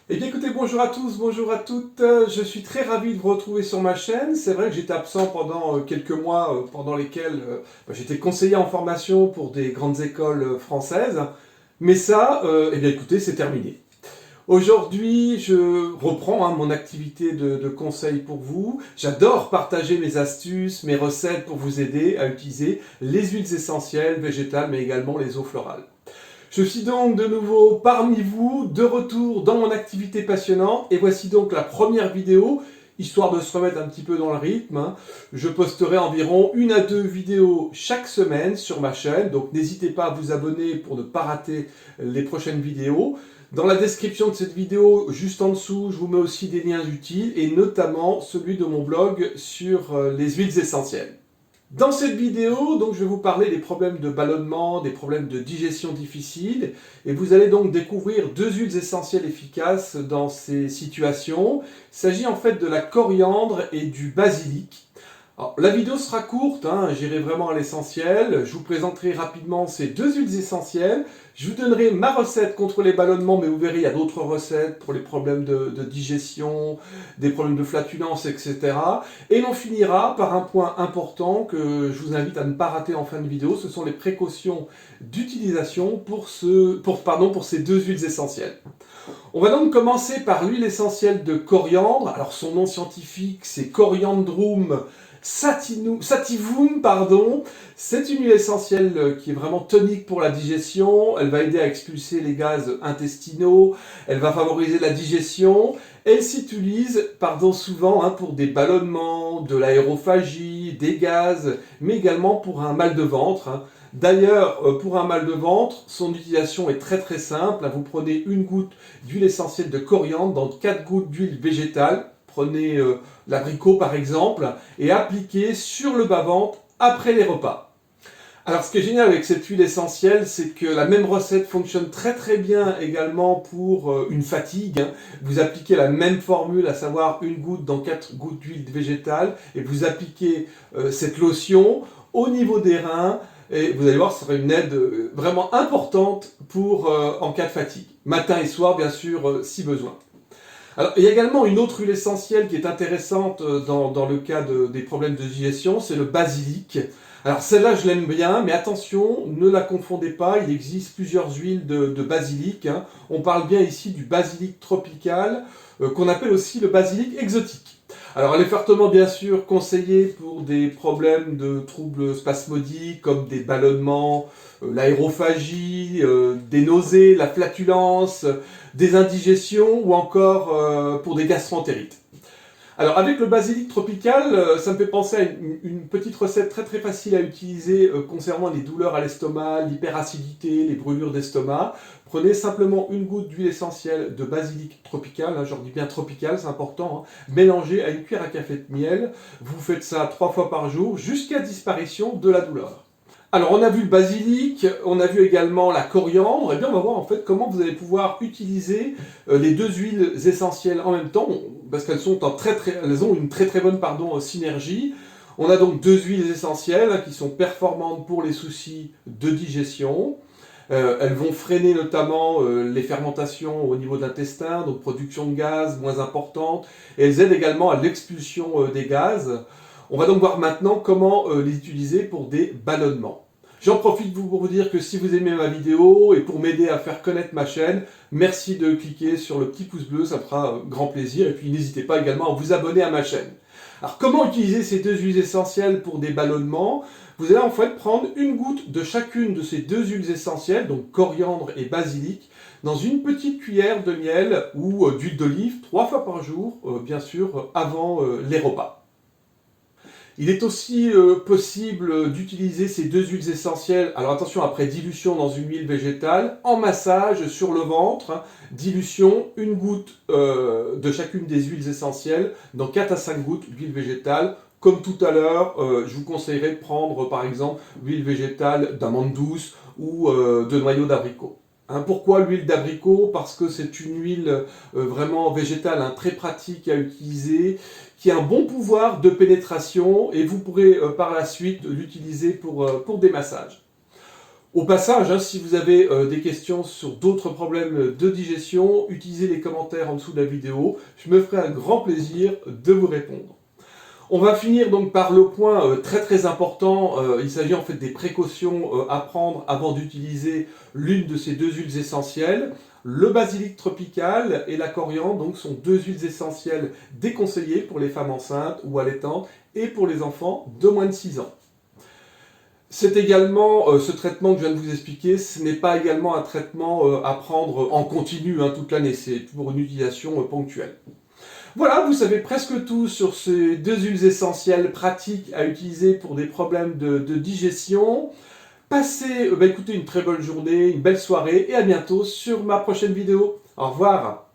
Eh bien écoutez, bonjour à tous, bonjour à toutes. Je suis très ravi de vous retrouver sur ma chaîne. C'est vrai que j'étais absent pendant quelques mois pendant lesquels j'étais conseiller en formation pour des grandes écoles françaises. Mais ça, eh bien écoutez, c'est terminé. Aujourd'hui, je reprends mon activité de conseil pour vous. J'adore partager mes astuces, mes recettes pour vous aider à utiliser les huiles essentielles, végétales, mais également les eaux florales. Je suis donc de nouveau parmi vous, de retour dans mon activité passionnante, et voici donc la première vidéo, histoire de se remettre un petit peu dans le rythme. Je posterai environ 1 à 2 vidéos chaque semaine sur ma chaîne, donc n'hésitez pas à vous abonner pour ne pas rater les prochaines vidéos. Dans la description de cette vidéo, juste en dessous, je vous mets aussi des liens utiles, et notamment celui de mon blog sur les huiles essentielles. Dans cette vidéo, donc, je vais vous parler des problèmes de ballonnement, des problèmes de digestion difficile, et vous allez donc découvrir 2 huiles essentielles efficaces dans ces situations. Il s'agit en fait de la coriandre et du basilic. Alors, la vidéo sera courte, j'irai vraiment à l'essentiel. Je vous présenterai rapidement ces 2 huiles essentielles. Je vous donnerai ma recette contre les ballonnements, mais vous verrez, il y a d'autres recettes pour les problèmes de digestion, des problèmes de flatulence, etc. Et l'on finira par un point important que je vous invite à ne pas rater en fin de vidéo. Ce sont les précautions d'utilisation pour ces 2 huiles essentielles. On va donc commencer par l'huile essentielle de coriandre. Alors son nom scientifique, c'est Coriandrum sativum, pardon. C'est une huile essentielle qui est vraiment tonique pour la digestion. Elle va aider à expulser les gaz intestinaux. Elle va favoriser la digestion. Elle s'utilise, souvent pour des ballonnements, de l'aérophagie, des gaz, mais également pour un mal de ventre. D'ailleurs, pour un mal de ventre, son utilisation est très très simple. Vous prenez une goutte d'huile essentielle de coriandre dans 4 gouttes d'huile végétale. Prenez l'abricot par exemple et appliquez sur le bas-ventre après les repas. Alors ce qui est génial avec cette huile essentielle, c'est que la même recette fonctionne très très bien également pour une fatigue. Vous appliquez la même formule, à savoir une goutte dans 4 gouttes d'huile végétale, et vous appliquez cette lotion au niveau des reins, et vous allez voir, ce sera une aide vraiment importante pour en cas de fatigue. Matin et soir, bien sûr, si besoin. Alors, il y a également une autre huile essentielle qui est intéressante dans le cas des problèmes de digestion, c'est le basilic. Alors celle-là, je l'aime bien, mais attention, ne la confondez pas, il existe plusieurs huiles de basilic. On parle bien ici du basilic tropical, qu'on appelle aussi le basilic exotique. Alors elle est fortement bien sûr conseillée pour des problèmes de troubles spasmodiques comme des ballonnements, l'aérophagie, des nausées, la flatulence, des indigestions ou encore pour des gastroentérites. Alors avec le basilic tropical, ça me fait penser à une petite recette très très facile à utiliser concernant les douleurs à l'estomac, l'hyperacidité, les brûlures d'estomac. Prenez simplement une goutte d'huile essentielle de basilic tropical, je dis bien tropical, c'est important, mélangez à une cuillère à café de miel. Vous faites ça 3 fois par jour jusqu'à disparition de la douleur. Alors on a vu le basilic, on a vu également la coriandre, et bien on va voir en fait comment vous allez pouvoir utiliser les 2 huiles essentielles en même temps, parce qu'elles elles ont une très très bonne synergie. On a donc 2 huiles essentielles qui sont performantes pour les soucis de digestion. Elles vont freiner notamment les fermentations au niveau de l'intestin, donc production de gaz moins importante, et elles aident également à l'expulsion des gaz. On va donc voir maintenant comment les utiliser pour des ballonnements. J'en profite pour vous dire que si vous aimez ma vidéo et pour m'aider à faire connaître ma chaîne, merci de cliquer sur le petit pouce bleu, ça me fera grand plaisir. Et puis n'hésitez pas également à vous abonner à ma chaîne. Alors comment utiliser ces 2 huiles essentielles pour des ballonnements? Vous allez en fait prendre une goutte de chacune de ces 2 huiles essentielles, donc coriandre et basilic, dans une petite cuillère de miel ou d'huile d'olive 3 fois par jour, bien sûr, avant les repas. Il est aussi possible d'utiliser ces 2 huiles essentielles, alors attention, après dilution dans une huile végétale, en massage sur le ventre, dilution, une goutte de chacune des huiles essentielles dans 4 à 5 gouttes d'huile végétale. Comme tout à l'heure, je vous conseillerais de prendre par exemple l'huile végétale d'amande douce ou de noyau d'abricot. Pourquoi l'huile d'abricot? Parce que c'est une huile vraiment végétale, très pratique à utiliser, qui a un bon pouvoir de pénétration et vous pourrez par la suite l'utiliser pour des massages. Au passage, hein, si vous avez des questions sur d'autres problèmes de digestion, utilisez les commentaires en dessous de la vidéo. Je me ferai un grand plaisir de vous répondre. On va finir donc par le point très important. Il s'agit en fait des précautions à prendre avant d'utiliser l'une de ces deux huiles essentielles. Le basilic tropical et la coriandre donc, sont deux huiles essentielles déconseillées pour les femmes enceintes ou allaitantes et pour les enfants de moins de 6 ans. C'est également, ce traitement que je viens de vous expliquer, ce n'est pas également un traitement à prendre en continu toute l'année, c'est pour une utilisation ponctuelle. Voilà, vous savez presque tout sur ces deux huiles essentielles pratiques à utiliser pour des problèmes de digestion. Passez écoutez, une très bonne journée, une belle soirée et à bientôt sur ma prochaine vidéo. Au revoir.